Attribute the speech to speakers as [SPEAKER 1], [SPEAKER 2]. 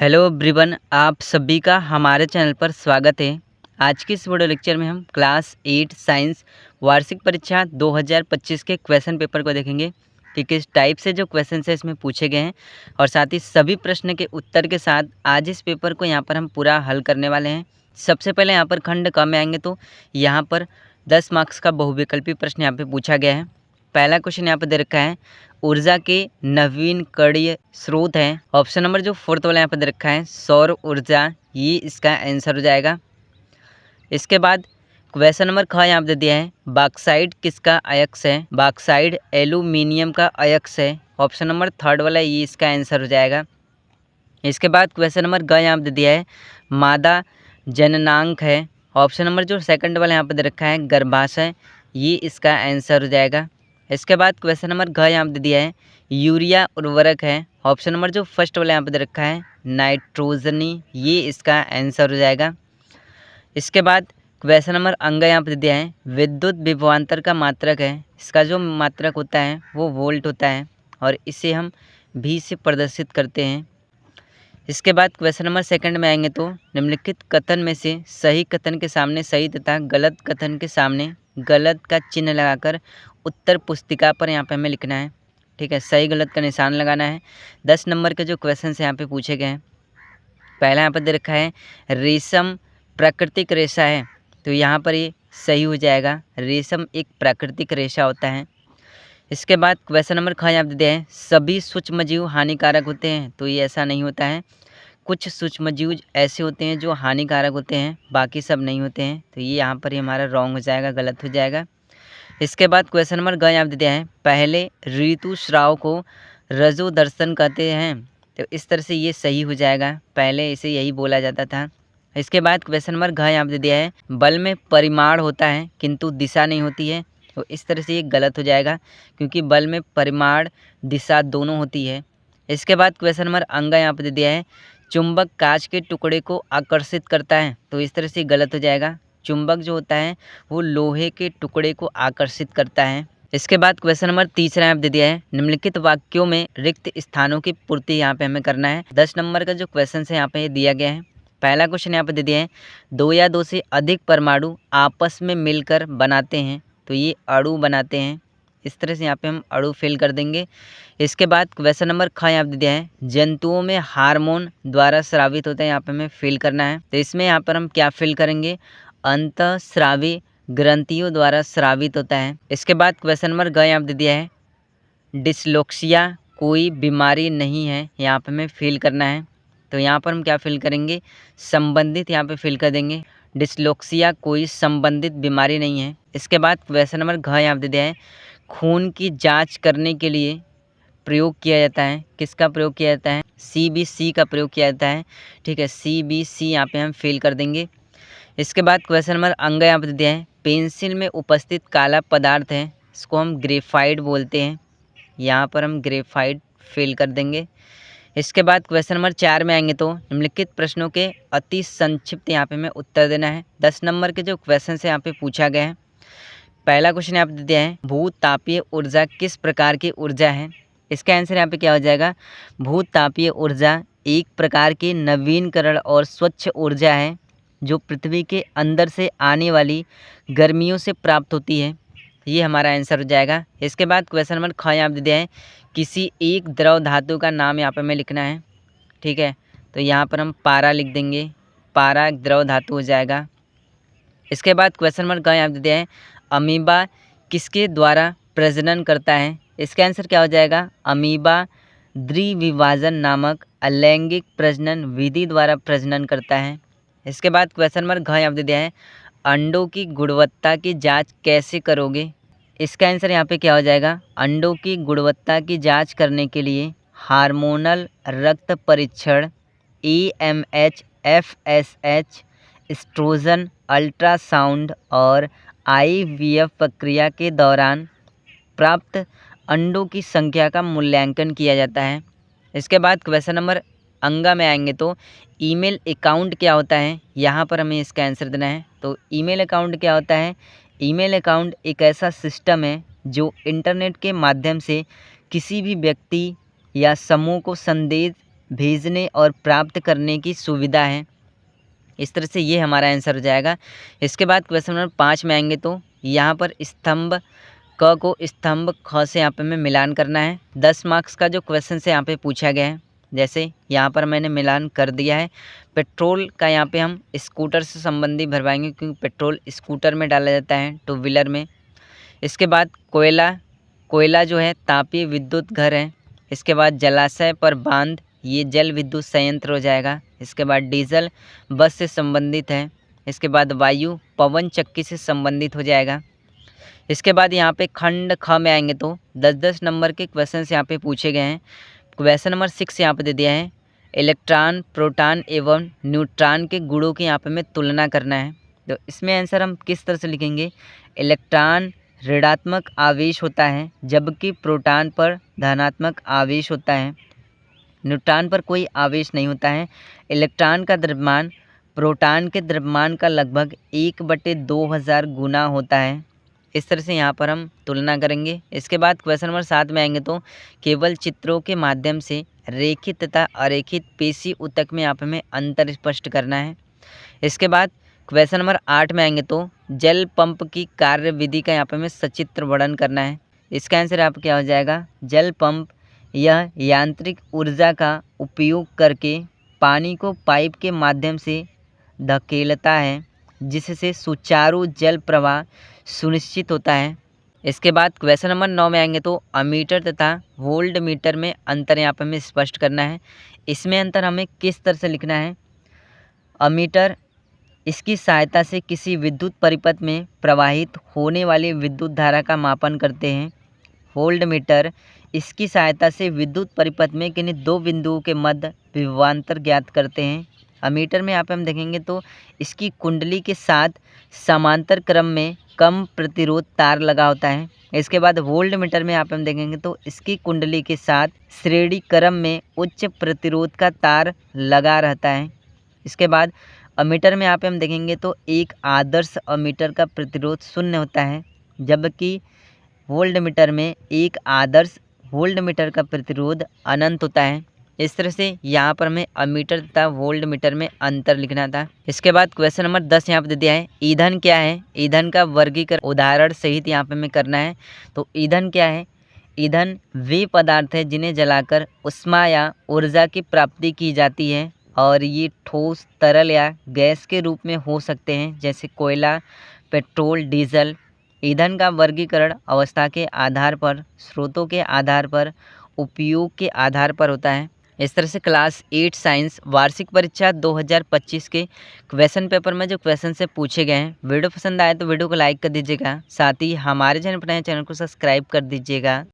[SPEAKER 1] Hello everyone, आप सभी का हमारे चैनल पर स्वागत है। आज की इस वीडियो लेक्चर में हम क्लास 8 साइंस वार्षिक परीक्षा 2025 के क्वेश्चन पेपर को देखेंगे कि किस टाइप से जो क्वेश्चन है इसमें पूछे गए हैं और साथ ही सभी प्रश्न के उत्तर के साथ आज इस पेपर को यहाँ पर हम पूरा हल करने वाले हैं। सबसे पहले यहाँ पर खंड क में आएंगे तो यहाँ पर 10 मार्क्स का बहुविकल्पी प्रश्न यहाँ पर पूछा गया है। पहला क्वेश्चन यहाँ पर दे रखा है, ऊर्जा के नवीकरणीय स्रोत हैं। ऑप्शन नंबर जो फोर्थ वाला यहाँ पर दे रखा है सौर ऊर्जा, ये इसका आंसर हो जाएगा। इसके बाद क्वेश्चन नंबर ख यहाँ पर दे दिया है, बॉक्साइट किसका अयस्क है। बॉक्साइट एल्यूमिनियम का अयस्क है। ऑप्शन नंबर थर्ड वाला ये इसका आंसर हो जाएगा। इसके बाद क्वेश्चन नंबर ग यहाँ पर दे दिया है, मादा जननांग है। ऑप्शन नंबर जो सेकंड वाला यहाँ पर दे रखा है गर्भाशय, ये इसका आंसर हो जाएगा। इसके बाद क्वेश्चन नंबर घ यहाँ पर दे दिया है, यूरिया उर्वरक है। ऑप्शन नंबर जो फर्स्ट वाला यहाँ पर दे रखा है नाइट्रोजनी, ये इसका आंसर हो जाएगा। इसके बाद क्वेश्चन नंबर अंग यहाँ पर दे दिया है, विद्युत विभवांतर का मात्रक है। इसका जो मात्रक होता है वो वोल्ट होता है और इसे हम भी से प्रदर्शित करते हैं। इसके बाद क्वेश्चन नंबर सेकंड में आएंगे तो निम्नलिखित कथन में से सही कथन के सामने सही तथा गलत कथन के सामने गलत का चिन्ह लगाकर उत्तर पुस्तिका पर यहाँ पे हमें लिखना है। ठीक है, सही गलत का निशान लगाना है। 10 नंबर के जो क्वेश्चन यहाँ पे पूछे गए हैं, पहला यहाँ पर दे रखा है रेशम प्राकृतिक रेशा है, तो यहाँ पर ये सही हो जाएगा। रेशम एक प्राकृतिक रेशा होता है। इसके बाद क्वेश्चन नंबर ख यहाँ पे दिया है, सभी सूक्ष्मजीव हानिकारक होते हैं, तो ये ऐसा नहीं होता है। कुछ सूक्ष्मजीव ऐसे होते हैं जो हानिकारक होते हैं, बाकी सब नहीं होते हैं, तो ये यहाँ पर ही हमारा रॉन्ग हो जाएगा, गलत हो जाएगा। इसके बाद क्वेश्चन नंबर ग यहाँ पे दिया है, पहले ऋतुस्राव को रजो दर्शन कहते हैं, तो इस तरह से ये सही हो जाएगा, पहले इसे यही बोला जाता था। इसके बाद क्वेश्चन नंबर घ यहाँ पे दिया है, बल में परिमाण होता है किंतु दिशा नहीं होती है, तो इस तरह से ये गलत हो जाएगा क्योंकि बल में परिमाण दिशा दोनों होती है। इसके बाद क्वेश्चन नंबर अंग यहाँ पे दे दिया है, चुंबक कांच के टुकड़े को आकर्षित करता है, तो इस तरह से गलत हो जाएगा। चुंबक जो होता है वो लोहे के टुकड़े को आकर्षित करता है। इसके बाद क्वेश्चन नंबर तीसरा यहाँ पे दे दिया है, निम्नलिखित वाक्यों में रिक्त स्थानों की पूर्ति यहाँ पे हमें करना है। 10 नंबर का जो क्वेश्चन है यहाँ पे दिया गया है। पहला क्वेश्चन यहाँ पे दे दिया है, 2 या 2 से अधिक परमाणु आपस में मिलकर बनाते हैं, तो ये अणु बनाते हैं। इस तरह से यहाँ पे हम अणु फिल कर देंगे। इसके बाद क्वेश्चन नंबर ख यहाँ पे दिया है, जंतुओं में हार्मोन द्वारा स्रावित होता है, यहाँ पे हमें फिल करना है। तो इसमें यहाँ पर हम क्या फिल करेंगे, अंतःस्रावी ग्रंथियों द्वारा स्रावित होता है। इसके बाद क्वेश्चन नंबर ग यहाँ पे दे दिया है, डिस्लेक्सिया कोई बीमारी नहीं है, यहाँ पे हमें फिल करना है। तो यहाँ पर हम क्या फिल करेंगे, संबंधित यहाँ पे फिल कर देंगे, डिस्लेक्सिया कोई संबंधित बीमारी नहीं है। इसके बाद क्वेश्चन नंबर घ यहाँ पे दे दिया है, खून की जांच करने के लिए प्रयोग किया जाता है, किसका प्रयोग किया जाता है, CBC का प्रयोग किया जाता है। ठीक है, CBC यहाँ पे हम फिल कर देंगे। इसके बाद क्वेश्चन नंबर अंग यहाँ पे दिया है, पेंसिल में उपस्थित काला पदार्थ है, इसको हम ग्रेफाइट बोलते हैं, यहाँ पर हम ग्रेफाइट फिल कर देंगे। इसके बाद क्वेश्चन नंबर 4 में आएंगे तो निम्नलिखित प्रश्नों के अति संक्षिप्त यहाँ पे हमें उत्तर देना है। 10 नंबर के जो क्वेश्चन है यहाँ पे पूछा गया है। पहला क्वेश्चन यहाँ पे दिया है, भूतापीय ऊर्जा किस प्रकार की ऊर्जा है। इसका आंसर यहाँ पे क्या हो जाएगा, भूतापीय ऊर्जा एक प्रकार की नवीनकरण और स्वच्छ ऊर्जा है जो पृथ्वी के अंदर से आने वाली गर्मियों से प्राप्त होती है, ये हमारा आंसर हो जाएगा। इसके बाद क्वेश्चन नंबर ख यहाँ पे दिया है, किसी एक द्रव धातु का नाम यहाँ पे हमें लिखना है। ठीक है, तो यहाँ पर हम पारा लिख देंगे, पारा एक द्रव धातु हो जाएगा। इसके बाद क्वेश्चन नंबर ग यहाँ पे दिया है, अमीबा किसके द्वारा प्रजनन करता है। इसका आंसर क्या हो जाएगा, अमीबा द्विविभाजन नामक अलैंगिक प्रजनन विधि द्वारा प्रजनन करता है। इसके बाद क्वेश्चन नंबर घ यहाँ पे दिया है, अंडों की गुणवत्ता की जांच कैसे करोगे। इसका आंसर यहाँ पे क्या हो जाएगा, अंडों की गुणवत्ता की जांच करने के लिए हार्मोनल रक्त परीक्षण, AMH, FSH, एस्ट्रोजन, अल्ट्रासाउंड और IVF प्रक्रिया के दौरान प्राप्त अंडों की संख्या का मूल्यांकन किया जाता है। इसके बाद क्वेश्चन नंबर अंगा में आएंगे तो ईमेल अकाउंट क्या होता है, यहाँ पर हमें इसका आंसर देना है। तो ईमेल अकाउंट क्या होता है, ईमेल अकाउंट एक ऐसा सिस्टम है जो इंटरनेट के माध्यम से किसी भी व्यक्ति या समूह को संदेश भेजने और प्राप्त करने की सुविधा है। इस तरह से ये हमारा आंसर हो जाएगा। इसके बाद क्वेश्चन नंबर 5 में आएंगे तो यहाँ पर स्तंभ क को स्तंभ ख से यहाँ पे हमें मिलान करना है। 10 मार्क्स का जो क्वेश्चन से यहाँ पे पूछा गया है, जैसे यहाँ पर मैंने मिलान कर दिया है। पेट्रोल का यहाँ पे हम स्कूटर से संबंधी भरवाएंगे, क्योंकि पेट्रोल स्कूटर में डाला जाता है, टू व्हीलर में। इसके बाद कोयला जो है तापीय विद्युत घर है। इसके बाद जलाशय पर बांध, ये जल विद्युत संयंत्र हो जाएगा। इसके बाद डीजल बस से संबंधित है। इसके बाद वायु पवन चक्की से संबंधित हो जाएगा। इसके बाद यहाँ पे खंड ख में आएंगे तो 10-10 नंबर के क्वेश्चन यहाँ पे पूछे गए हैं। क्वेश्चन नंबर 6 यहाँ पे दे दिया है, इलेक्ट्रॉन प्रोटॉन एवं न्यूट्रॉन के गुणों की यहाँ पे हमें तुलना करना है। तो इसमें आंसर हम किस तरह से लिखेंगे, इलेक्ट्रॉन ऋणात्मक आवेश होता है, जबकि प्रोटॉन पर धनात्मक आवेश होता है। न्यूट्रॉन पर कोई आवेश नहीं होता है। इलेक्ट्रॉन का द्रव्यमान प्रोटॉन के द्रव्यमान का लगभग 1/2000 गुना होता है। इस तरह से यहाँ पर हम तुलना करेंगे। इसके बाद क्वेश्चन नंबर 7 में आएंगे तो केवल चित्रों के माध्यम से रेखित तथा अरेखित पेशी ऊतक में यहाँ पर हमें अंतर स्पष्ट करना है। इसके बाद क्वेश्चन नंबर 8 में आएंगे तो जल पंप की कार्य विधि का यहाँ पर हमें सचित्र वर्णन करना है। इसका आंसर आप क्या हो जाएगा, जल पंप यह यांत्रिक ऊर्जा का उपयोग करके पानी को पाइप के माध्यम से धकेलता है, जिससे सुचारू जल प्रवाह सुनिश्चित होता है। इसके बाद क्वेश्चन नंबर 9 में आएंगे तो अमीटर तथा वोल्ट मीटर में अंतर यहाँ पर हमें स्पष्ट करना है। इसमें अंतर हमें किस तरह से लिखना है, अमीटर इसकी सहायता से किसी विद्युत परिपथ में प्रवाहित होने वाली विद्युत धारा का मापन करते हैं। वोल्ट मीटर इसकी सहायता से विद्युत परिपथ में किन्हीं दो बिंदुओं के मध्य विभवांतर ज्ञात करते हैं। अमीटर में यहाँ पे हम देखेंगे तो इसकी कुंडली के साथ समांतर क्रम में कम प्रतिरोध तार लगा होता है। इसके बाद वोल्ट मीटर में यहाँ पे हम देखेंगे तो इसकी कुंडली के साथ श्रेणी क्रम में उच्च प्रतिरोध का तार लगा रहता है। इसके बाद अमीटर में यहाँ पे हम देखेंगे तो एक आदर्श अमीटर का प्रतिरोध 0 होता है, जबकि वोल्ट मीटर में एक आदर्श वोल्ट मीटर का प्रतिरोध अनंत होता है। इस तरह से यहाँ पर हमें अमीटर तथा वोल्ट मीटर में अंतर लिखना था। इसके बाद क्वेश्चन नंबर 10 यहाँ पर दे दिया है, ईंधन क्या है। ईंधन का वर्गीकरण उदाहरण सहित यहाँ पे हमें करना है। तो ईंधन क्या है, ईंधन वे पदार्थ है जिन्हें जलाकर उष्मा या ऊर्जा की प्राप्ति की जाती है, और ये ठोस, तरल या गैस के रूप में हो सकते हैं, जैसे कोयला, पेट्रोल, डीजल। ईंधन का वर्गीकरण अवस्था के आधार पर, स्रोतों के आधार पर, उपयोग के आधार पर होता है। इस तरह से क्लास 8 साइंस वार्षिक परीक्षा 2025 के क्वेश्चन पेपर में जो क्वेश्चन से पूछे गए हैं, वीडियो पसंद आए तो वीडियो को लाइक कर दीजिएगा। साथ ही हमारे चैनल पर नए चैनल को सब्सक्राइब कर दीजिएगा।